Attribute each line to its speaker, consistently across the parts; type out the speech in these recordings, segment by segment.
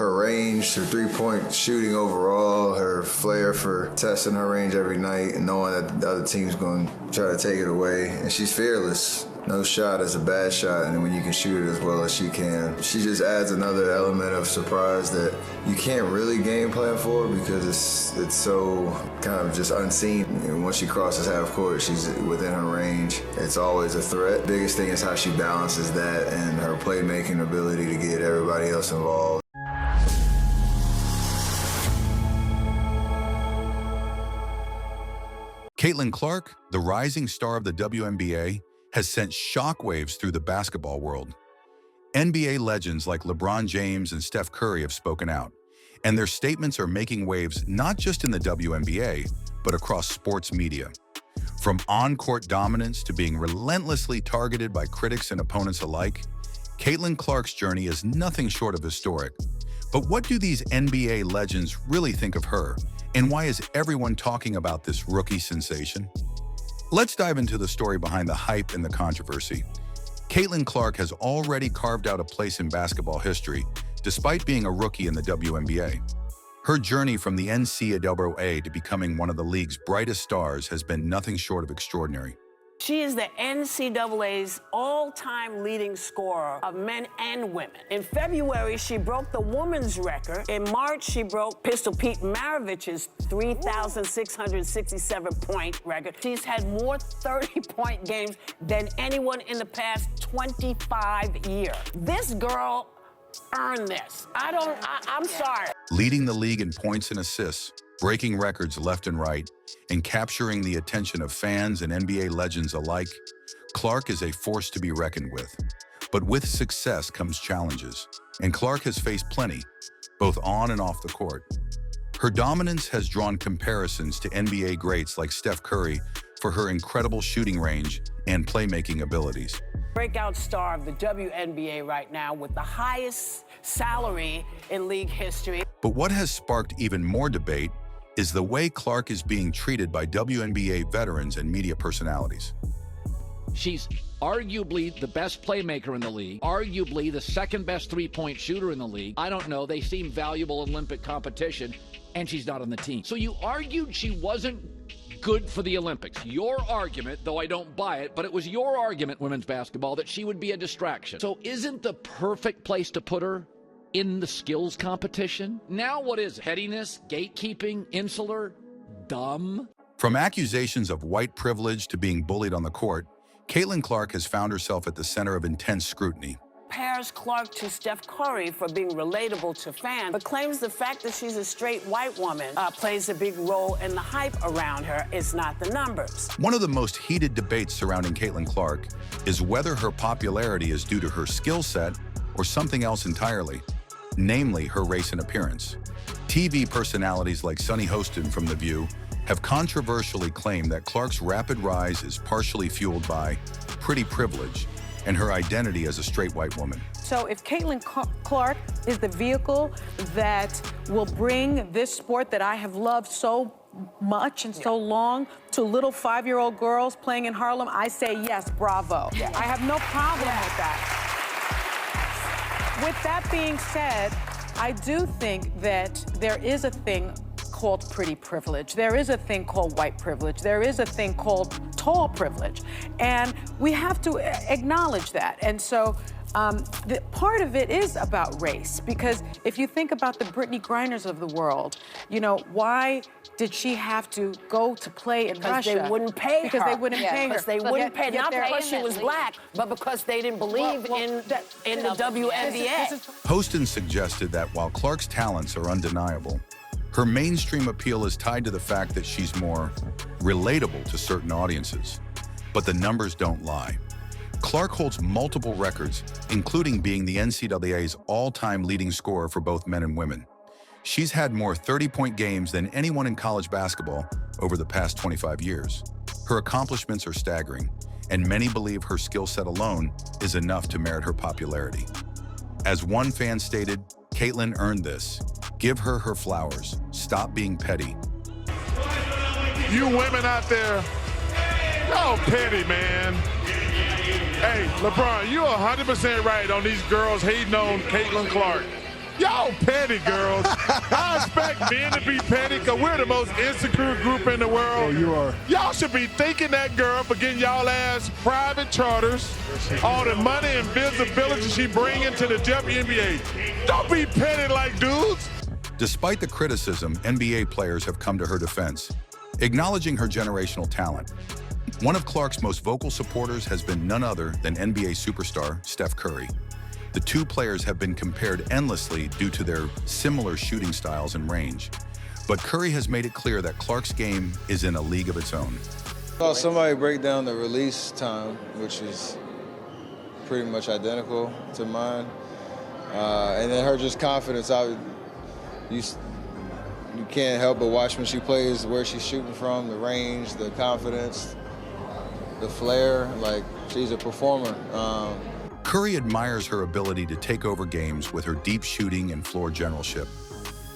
Speaker 1: her range, her three-point shooting overall, her flair for testing her range every night and knowing that the other team's going to try to take it away. And she's fearless. No shot is a bad shot, and when you can shoot it as well as she can. She just adds another element of surprise that you can't really game plan for because it's so kind of just unseen. And once she crosses half court, she's within her range. It's always a threat. Biggest thing is how she balances that and her playmaking ability to get everybody else involved.
Speaker 2: Caitlin Clark, the rising star of the WNBA, has sent shockwaves through the basketball world. NBA legends like LeBron James and Steph Curry have spoken out, and their statements are making waves not just in the WNBA, but across sports media. From on-court dominance to being relentlessly targeted by critics and opponents alike, Caitlin Clark's journey is nothing short of historic. But what do these NBA legends really think of her, and why is everyone talking about this rookie sensation? Let's dive into the story behind the hype and the controversy. Caitlin Clark has already carved out a place in basketball history, despite being a rookie in the WNBA. Her journey from the NCAA to becoming one of the league's brightest stars has been nothing short of extraordinary.
Speaker 3: She is the NCAA's all-time leading scorer of men and women. In February, she broke the women's record. In March, she broke Pistol Pete Maravich's 3,667-point record. She's had more 30-point games than anyone in the past 25 years. This girl earned this. I'm sorry.
Speaker 2: Leading the league in points and assists, breaking records left and right, and capturing the attention of fans and NBA legends alike, Clark is a force to be reckoned with. But with success comes challenges, and Clark has faced plenty, both on and off the court. Her dominance has drawn comparisons to NBA greats like Steph Curry for her incredible shooting range and playmaking abilities.
Speaker 3: Breakout star of the WNBA right now with the highest salary in league history.
Speaker 2: But what has sparked even more debate is the way Clark is being treated by WNBA veterans and media personalities.
Speaker 4: She's arguably the best playmaker in the league, arguably the second best three-point shooter in the league. I don't know, they seem valuable in Olympic competition, and she's not on the team. So you argued she wasn't good for the Olympics. Your argument, though I don't buy it, but it was your argument, women's basketball, that she would be a distraction. So isn't the perfect place to put her in the skills competition? Now what is it? Pettiness, gatekeeping, insular, dumb?
Speaker 2: From accusations of white privilege to being bullied on the court, Caitlin Clark has found herself at the center of intense scrutiny.
Speaker 3: Compares Clark to Steph Curry for being relatable to fans, but claims the fact that she's a straight white woman plays a big role in the hype around her. It's not the numbers.
Speaker 2: One of the most heated debates surrounding Caitlin Clark is whether her popularity is due to her skill set or something else entirely, namely her race and appearance. TV personalities like Sunny Hostin from The View have controversially claimed that Clark's rapid rise is partially fueled by pretty privilege and her identity as a straight white woman.
Speaker 5: So if Caitlin Clark is the vehicle that will bring this sport that I have loved so much and so long to little 5-year-old girls playing in Harlem, I say yes, bravo. Yeah. I have no problem with that. With that being said, I do think that there is a thing called pretty privilege. There is a thing called white privilege. There is a thing called tall privilege. And we have to acknowledge that. And so part of it is about race, because if you think about the Brittany Griners of the world, you know, why did she have to go to play in Russia?
Speaker 3: Because they wouldn't pay her.
Speaker 5: Because they wouldn't pay her.
Speaker 3: Because they wouldn't pay, not because she was black, but because they didn't believe in the WNBA.
Speaker 2: Hostin suggested that while Clark's talents are undeniable, her mainstream appeal is tied to the fact that she's more relatable to certain audiences. But the numbers don't lie. Clark holds multiple records, including being the NCAA's all-time leading scorer for both men and women. She's had more 30-point games than anyone in college basketball over the past 25 years. Her accomplishments are staggering, and many believe her skill set alone is enough to merit her popularity. As one fan stated, Caitlin earned this. Give her her flowers. Stop being petty.
Speaker 6: You women out there, y'all petty, man. Hey, LeBron, you're 100% right on these girls hating on Caitlin Clark. Y'all petty, girls. I expect men to be petty because we're the most insecure group in the world.
Speaker 7: Oh, you are.
Speaker 6: Y'all should be thanking that girl for getting y'all ass private charters, all the money and visibility she bringing to the WNBA. Don't be petty like dudes.
Speaker 2: Despite the criticism, NBA players have come to her defense, acknowledging her generational talent. One of Clark's most vocal supporters has been none other than NBA superstar Steph Curry. The two players have been compared endlessly due to their similar shooting styles and range. But Curry has made it clear that Clark's game is in a league of its own.
Speaker 1: I saw somebody break down the release time, which is pretty much identical to mine. And then her just confidence. You can't help but watch when she plays, where she's shooting from, the range, the confidence, the flair. Like, she's a performer.
Speaker 2: Curry admires her ability to take over games with her deep shooting and floor generalship,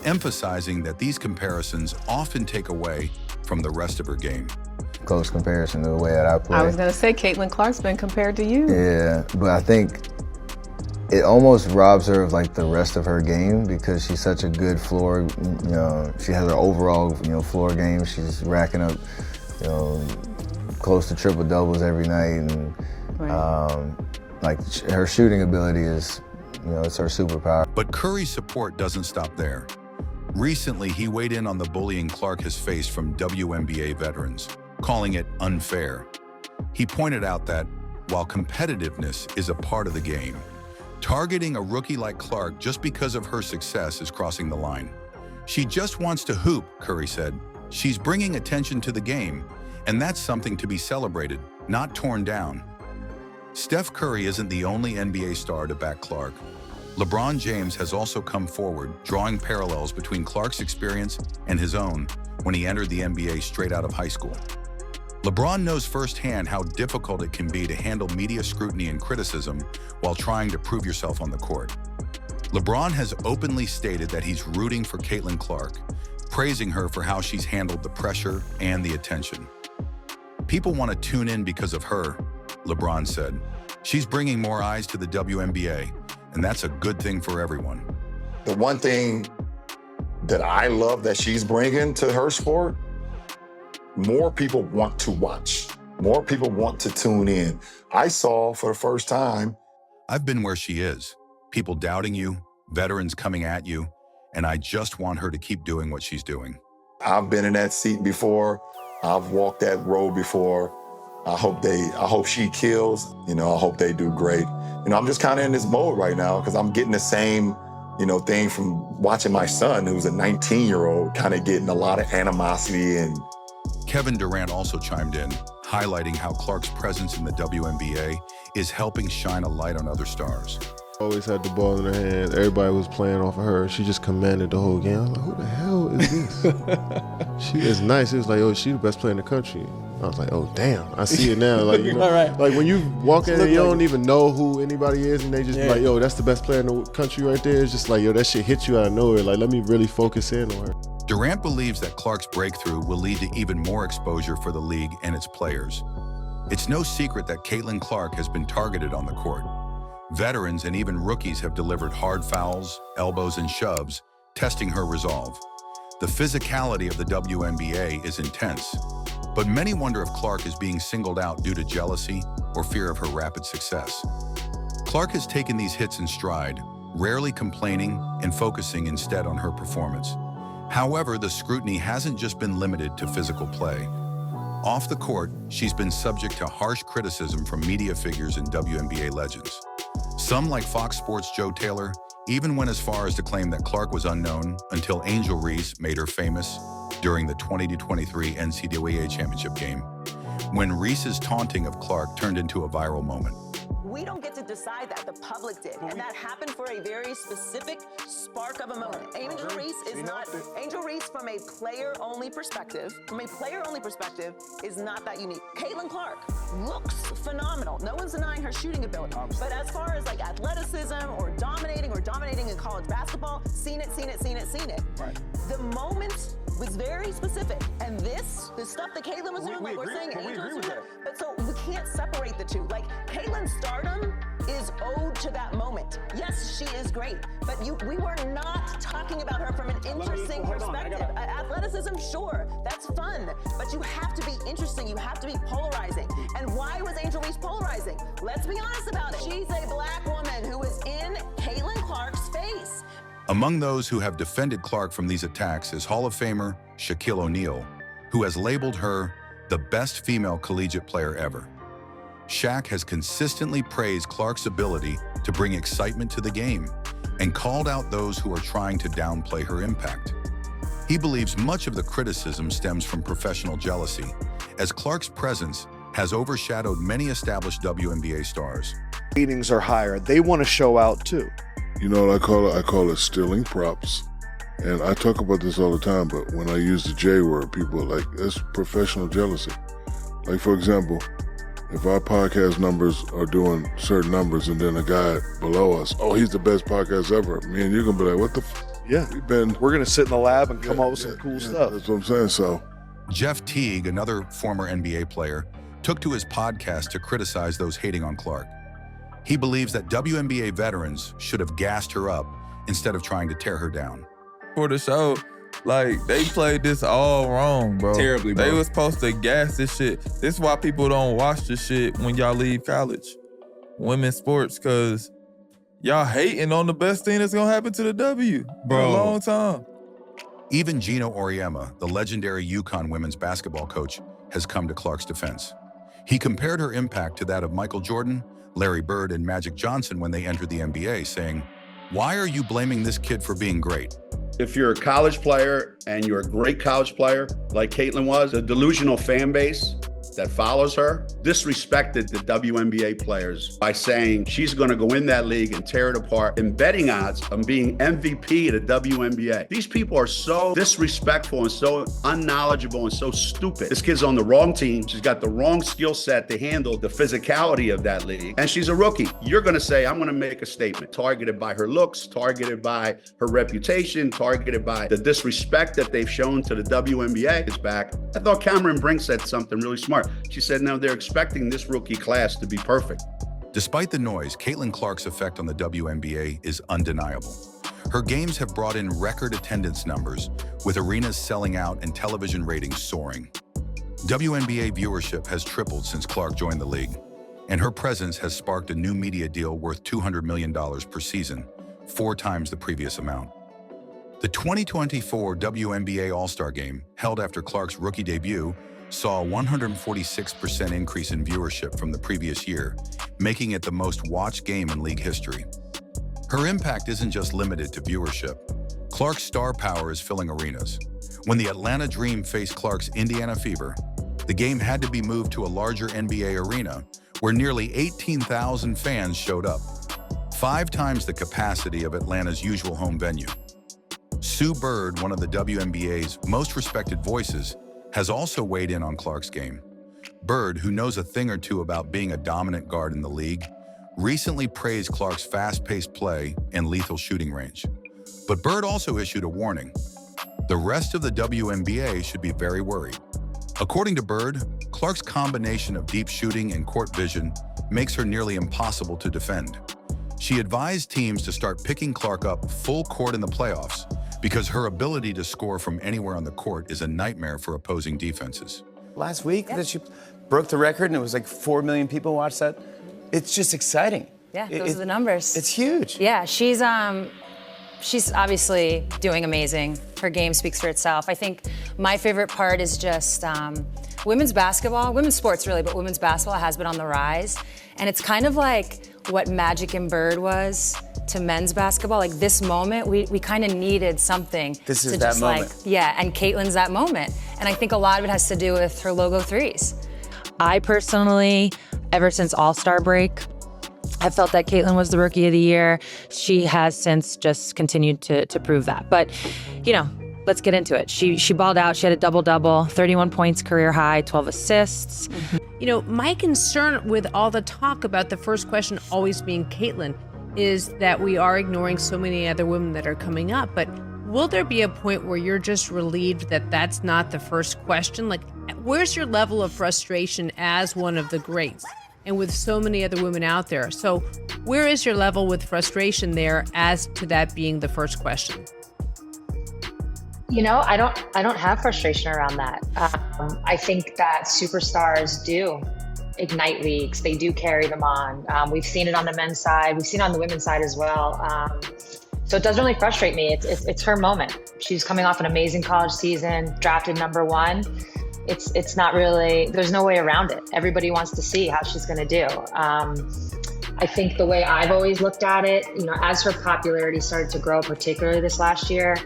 Speaker 2: emphasizing that these comparisons often take away from the rest of her game.
Speaker 1: Close comparison to the way that I play.
Speaker 8: I was going to say Caitlin Clark's been compared to you.
Speaker 1: Yeah, but I think it almost robs her of like the rest of her game because she's such a good floor, she has her overall, floor game. She's racking up, close to triple doubles every night, and like her shooting ability is, it's her superpower.
Speaker 2: But Curry's support doesn't stop there. Recently, he weighed in on the bullying Clark has faced from WNBA veterans, calling it unfair. He pointed out that while competitiveness is a part of the game, targeting a rookie like Clark just because of her success is crossing the line. She just wants to hoop, Curry said. She's bringing attention to the game, and that's something to be celebrated, not torn down. Steph Curry isn't the only NBA star to back Clark. LeBron James has also come forward, drawing parallels between Clark's experience and his own when he entered the NBA straight out of high school. LeBron knows firsthand how difficult it can be to handle media scrutiny and criticism while trying to prove yourself on the court. LeBron has openly stated that he's rooting for Caitlin Clark, praising her for how she's handled the pressure and the attention. People want to tune in because of her, LeBron said. She's bringing more eyes to the WNBA, and that's a good thing for everyone.
Speaker 9: The one thing that I love that she's bringing to her sport, more people want to watch. More people want to tune in. I saw for the first time.
Speaker 2: I've been where she is. People doubting you, veterans coming at you, and I just want her to keep doing what she's doing.
Speaker 9: I've been in that seat before. I've walked that road before. I hope she kills. I hope they do great. I'm just kind of in this mode right now because I'm getting the same, thing from watching my son, who's a 19-year-old, kind of getting a lot of animosity. And
Speaker 2: Kevin Durant also chimed in, highlighting how Clark's presence in the WNBA is helping shine a light on other stars.
Speaker 7: Always had the ball in her hands. Everybody was playing off of her. She just commanded the whole game. I was like, who the hell is this? She is nice. It was like, she's the best player in the country. I was like, oh, damn. I see it now. Like, like when you walk in and you don't even know who anybody is, and they just be like, that's the best player in the country right there. It's just like, that shit hits you out of nowhere. Like, let me really focus in on her.
Speaker 2: Durant believes that Clark's breakthrough will lead to even more exposure for the league and its players. It's no secret that Caitlin Clark has been targeted on the court. Veterans and even rookies have delivered hard fouls, elbows, and shoves, testing her resolve. The physicality of the WNBA is intense, but many wonder if Clark is being singled out due to jealousy or fear of her rapid success. Clark has taken these hits in stride, rarely complaining and focusing instead on her performance. However, the scrutiny hasn't just been limited to physical play. Off the court, she's been subject to harsh criticism from media figures and WNBA legends. Some, like Fox Sports' Joe Taylor, even went as far as to claim that Clark was unknown until Angel Reese made her famous during the 2023 NCAA championship game, when Reese's taunting of Clark turned into a viral moment.
Speaker 10: We don't get to decide that. The public did. And that happened for a very specific spark of a moment. Angel Reese is not, Angel Reese from a player-only perspective, is not that unique. Caitlin Clark looks phenomenal. No one's denying her shooting ability. But as far as like athleticism or dominating in college basketball, seen it. Right. The moment was very specific. And this, the stuff that Caitlin was doing, like we're saying Angel was doing. But so we can't separate the two. Like, Caitlin's stardom is owed to that moment. Yes, she is great, but we were not talking about her from an interesting perspective. Athleticism, sure, that's fun, but you have to be interesting. You have to be polarizing. And why was Angel Reese polarizing? Let's be honest about it. She's a black woman who is in Caitlin Clark's face.
Speaker 2: Among those who have defended Clark from these attacks is Hall of Famer Shaquille O'Neal, who has labeled her the best female collegiate player ever. Shaq has consistently praised Clark's ability to bring excitement to the game and called out those who are trying to downplay her impact. He believes much of the criticism stems from professional jealousy, as Clark's presence has overshadowed many established WNBA stars.
Speaker 11: Ratings are higher. They want to show out too.
Speaker 6: You know what I call it? I call it stealing props. And I talk about this all the time, but when I use the J word, people are like, that's professional jealousy. Like, for example, if our podcast numbers are doing certain numbers and then a guy below us, oh, he's the best podcast ever, me and you're going to be like, what the
Speaker 11: Yeah. We're going to sit in the lab and come up with some cool stuff.
Speaker 6: That's what I'm saying, so.
Speaker 2: Jeff Teague, another former NBA player, took to his podcast to criticize those hating on Clark. He believes that WNBA veterans should have gassed her up instead of trying to tear her down.
Speaker 12: For the show, like, they played this all wrong, bro.
Speaker 13: Terribly, bro.
Speaker 12: They was supposed to gas this shit. This is why people don't watch this shit when y'all leave college. Women's sports, because y'all hating on the best thing that's going to happen to the W for a long time.
Speaker 2: Even Gino Auriemma, the legendary UConn women's basketball coach, has come to Clark's defense. He compared her impact to that of Michael Jordan, Larry Bird, and Magic Johnson when they entered the NBA, saying, "Why are you blaming this kid for being great?"
Speaker 13: If you're a college player and you're a great college player like Caitlin was, the delusional fan base that follows her disrespected the WNBA players by saying she's going to go in that league and tear it apart, and betting odds on being MVP of the WNBA. These people are so disrespectful and so unknowledgeable and so stupid. This kid's on the wrong team. She's got the wrong skill set to handle the physicality of that league, and she's a rookie. You're going to say, I'm going to make a statement targeted by her looks, targeted by her reputation, targeted by the disrespect that they've shown to the WNBA is back. I thought Cameron Brink said something really smart. She said, now they're expecting this rookie class to be perfect.
Speaker 2: Despite the noise, Caitlin Clark's effect on the WNBA is undeniable. Her games have brought in record attendance numbers, with arenas selling out and television ratings soaring. WNBA viewership has tripled since Clark joined the league, and her presence has sparked a new media deal worth $200 million per season, 4 times the previous amount. The 2024 WNBA All-Star Game, held after Clark's rookie debut, saw a 146% increase in viewership from the previous year, making it the most watched game in league history. Her impact isn't just limited to viewership. Clark's star power is filling arenas. When the Atlanta Dream faced Clark's Indiana Fever, the game had to be moved to a larger NBA arena, where nearly 18,000 fans showed up, 5 times the capacity of Atlanta's usual home venue. Sue Bird, one of the WNBA's most respected voices, has also weighed in on Clark's game. Bird, who knows a thing or two about being a dominant guard in the league, recently praised Clark's fast-paced play and lethal shooting range. But Bird also issued a warning. The rest of the WNBA should be very worried. According to Bird, Clark's combination of deep shooting and court vision makes her nearly impossible to defend. She advised teams to start picking Clark up full court in the playoffs, because her ability to score from anywhere on the court is a nightmare for opposing defenses.
Speaker 14: Last week that she broke the record and it was like 4 million people watched that. It's just exciting.
Speaker 15: Yeah, those are the numbers.
Speaker 14: It's huge.
Speaker 15: Yeah, she's obviously doing amazing. Her game speaks for itself. I think my favorite part is just women's basketball, women's sports really, but women's basketball has been on the rise. And it's kind of like what Magic and Bird was to men's basketball. Like this moment, we kind of needed something.
Speaker 14: This is
Speaker 15: to
Speaker 14: that
Speaker 15: just
Speaker 14: moment.
Speaker 15: And Caitlin's that moment. And I think a lot of it has to do with her logo threes.
Speaker 16: I personally, ever since All-Star break, I felt that Caitlin was the Rookie of the Year. She has since just continued to prove that. But, you know, let's get into it. She balled out. She had a double-double, 31 points, career high, 12 assists.
Speaker 17: You know, my concern with all the talk about the first question always being Caitlin is that we are ignoring so many other women that are coming up. But will there be a point where you're just relieved that that's not the first question? Like, Where's your level of frustration as one of the greats and with so many other women out there? So where is your level with frustration there as to that being the first question?
Speaker 16: You know, I don't have frustration around that. I think that superstars do ignite leagues. They do carry them on. We've seen it on the men's side. We've seen it on the women's side as well. So it doesn't really frustrate me. It's her moment. She's coming off an amazing college season, drafted #1. It's not really, there's no way around it. Everybody wants to see how she's going to do. I think the way I've always looked at it, you know, as her popularity started to grow, particularly this last year,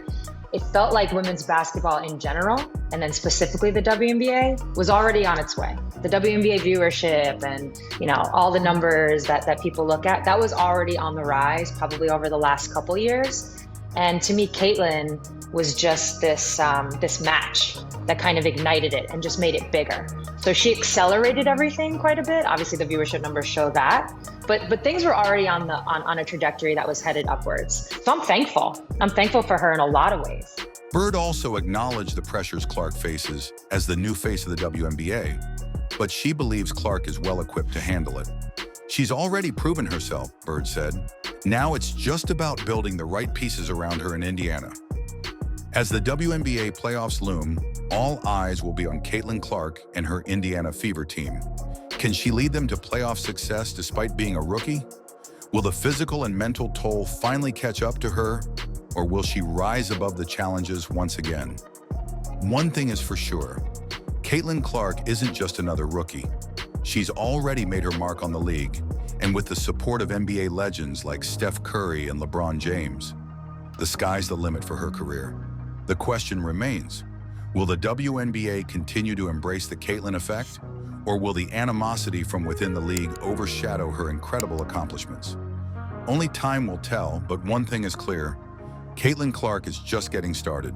Speaker 16: it felt like women's basketball in general, and then specifically the WNBA, was already on its way. The WNBA viewership and, you know, all the numbers that people look at, that was already on the rise probably over the last couple years. And to me, Caitlin was just this match that kind of ignited it and just made it bigger. So she accelerated everything quite a bit. Obviously the viewership numbers show that, but things were already on a trajectory that was headed upwards. So I'm thankful. I'm thankful for her in a lot of ways.
Speaker 2: Bird also acknowledged the pressures Clark faces as the new face of the WNBA, but she believes Clark is well equipped to handle it. She's already proven herself, Bird said. Now it's just about building the right pieces around her in Indiana. As the WNBA playoffs loom, all eyes will be on Caitlin Clark and her Indiana Fever team. Can she lead them to playoff success despite being a rookie? Will the physical and mental toll finally catch up to her, or will she rise above the challenges once again? One thing is for sure, Caitlin Clark isn't just another rookie. She's already made her mark on the league, and with the support of NBA legends like Steph Curry and LeBron James, the sky's the limit for her career. The question remains, will the WNBA continue to embrace the Caitlin effect, or will the animosity from within the league overshadow her incredible accomplishments? Only time will tell, but one thing is clear, Caitlin Clark is just getting started.